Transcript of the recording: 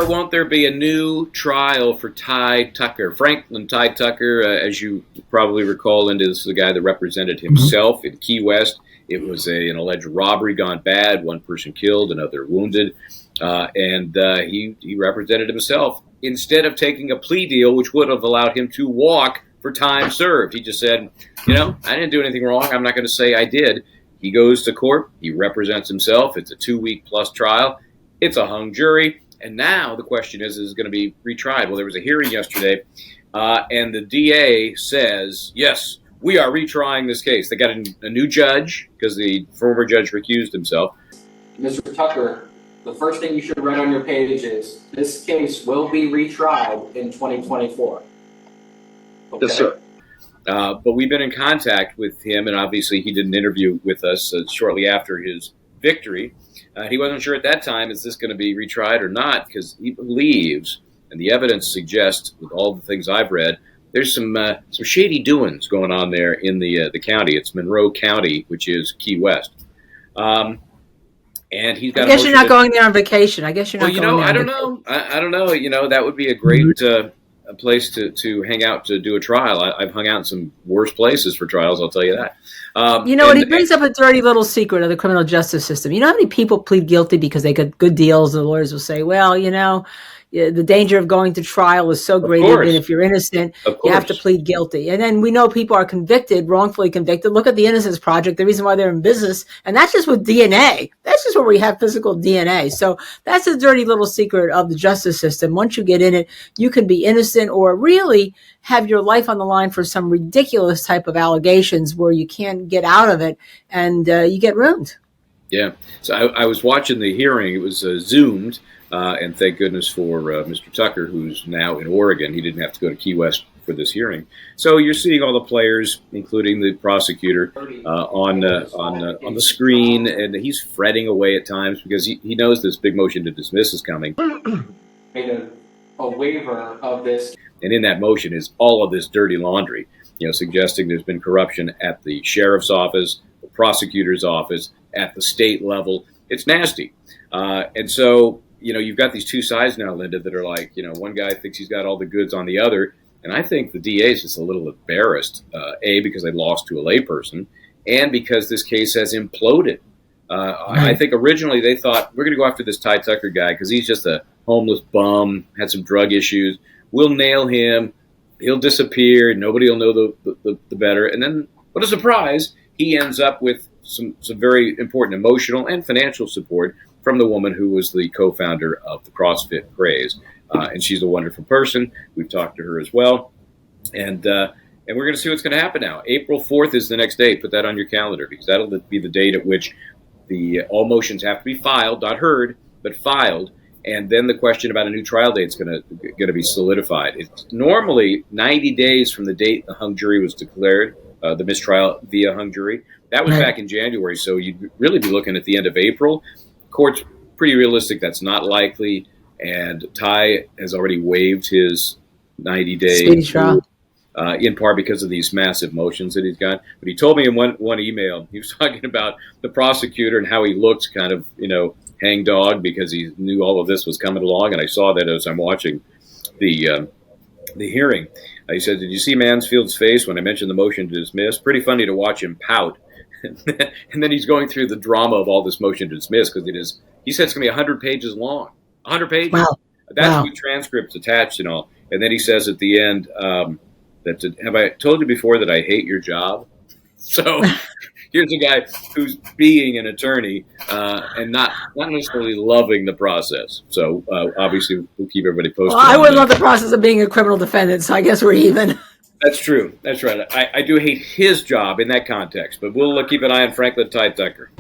or won't there be a new trial for Tye Tucker? Franklin Tye Tucker, as you probably recall, Linda, this is the guy that represented himself in Key West. It was an alleged robbery gone bad. One person killed, another wounded. And he represented himself. Instead of taking a plea deal, which would have allowed him to walk for time served, he just said, I didn't do anything wrong. I'm not going to say I did. He goes to court. He represents himself. It's a 2-week plus trial. It's a hung jury. And now the question is it going to be retried? Well, there was a hearing yesterday, and the DA says, yes, we are retrying this case. They got a new judge because the former judge recused himself. Mr. Tucker, the first thing you should write on your page is, this case will be retried in 2024. Okay? Yes, sir. But we've been in contact with him, and obviously he did an interview with us shortly after his victory. He wasn't sure at that time, is this going to be retried or not, because he believes, and the evidence suggests, with all the things I've read, there's some shady doings going on there in the county. It's Monroe County, which is Key West. And he's got. I guess you're not going there on vacation. I guess you're not. Well, I don't know. I don't know. That would be a great a place to hang out to do a trial. I've hung out in some worse places for trials, I'll tell you that. He brings up a dirty little secret of the criminal justice system. You know how many people plead guilty because they get good deals? The lawyers will say, well, the danger of going to trial is so great, even if you're innocent, you have to plead guilty. And then we know people are convicted, wrongfully convicted. Look at the Innocence Project, the reason why they're in business. And that's just with DNA. That's just where we have physical DNA. So that's a dirty little secret of the justice system. Once you get in it, you can be innocent or really have your life on the line for some ridiculous type of allegations where you can't get out of it and you get ruined. Yeah. So I was watching the hearing. It was Zoomed. And thank goodness for Mr. Tucker, who's now in Oregon. He didn't have to go to Key West for this hearing. So you're seeing all the players, including the prosecutor, on the screen, and he's fretting away at times because he knows this big motion to dismiss is coming. Made a waiver of this. And in that motion is all of this dirty laundry, suggesting there's been corruption at the sheriff's office, the prosecutor's office, at the state level. It's nasty. And so, you've got these two sides now, Linda, that are like, one guy thinks he's got all the goods on the other. And I think the DA is just a little embarrassed, because they lost to a layperson, and because this case has imploded. I think originally they thought, we're going to go after this Tye Tucker guy because he's just a homeless bum, had some drug issues. We'll nail him. He'll disappear. Nobody will know the better. And then, what a surprise, he ends up with some very important emotional and financial support from the woman who was the co-founder of the CrossFit craze. And she's a wonderful person. We've talked to her as well. And we're going to see what's going to happen now. April 4th is the next date. Put that on your calendar because that'll be the date at which all motions have to be filed, not heard, but filed. And then the question about a new trial date is going to be solidified. It's normally 90 days from the date the hung jury was declared, the mistrial via hung jury. That was back in January, so you'd really be looking at the end of April. Court's pretty realistic that's not likely, and Tye has already waived his 90-day trial, in part because of these massive motions that he's got. But he told me in one email, he was talking about the prosecutor and how he looked kind of, hangdog because he knew all of this was coming along, and I saw that as I'm watching the hearing. He said, did you see Mansfield's face when I mentioned the motion to dismiss? Pretty funny to watch him pout. And then he's going through the drama of all this motion to dismiss because he said it's going to be 100 pages long. 100 pages. Wow. That's with transcripts attached and all. And then he says at the end, have I told you before that I hate your job? So here's a guy who's being an attorney and not necessarily loving the process. So obviously we'll keep everybody posted. Well, I would love the process of being a criminal defendant, so I guess we're even. That's true. That's right. I do hate his job in that context, but we'll keep an eye on Franklin Tye Tucker.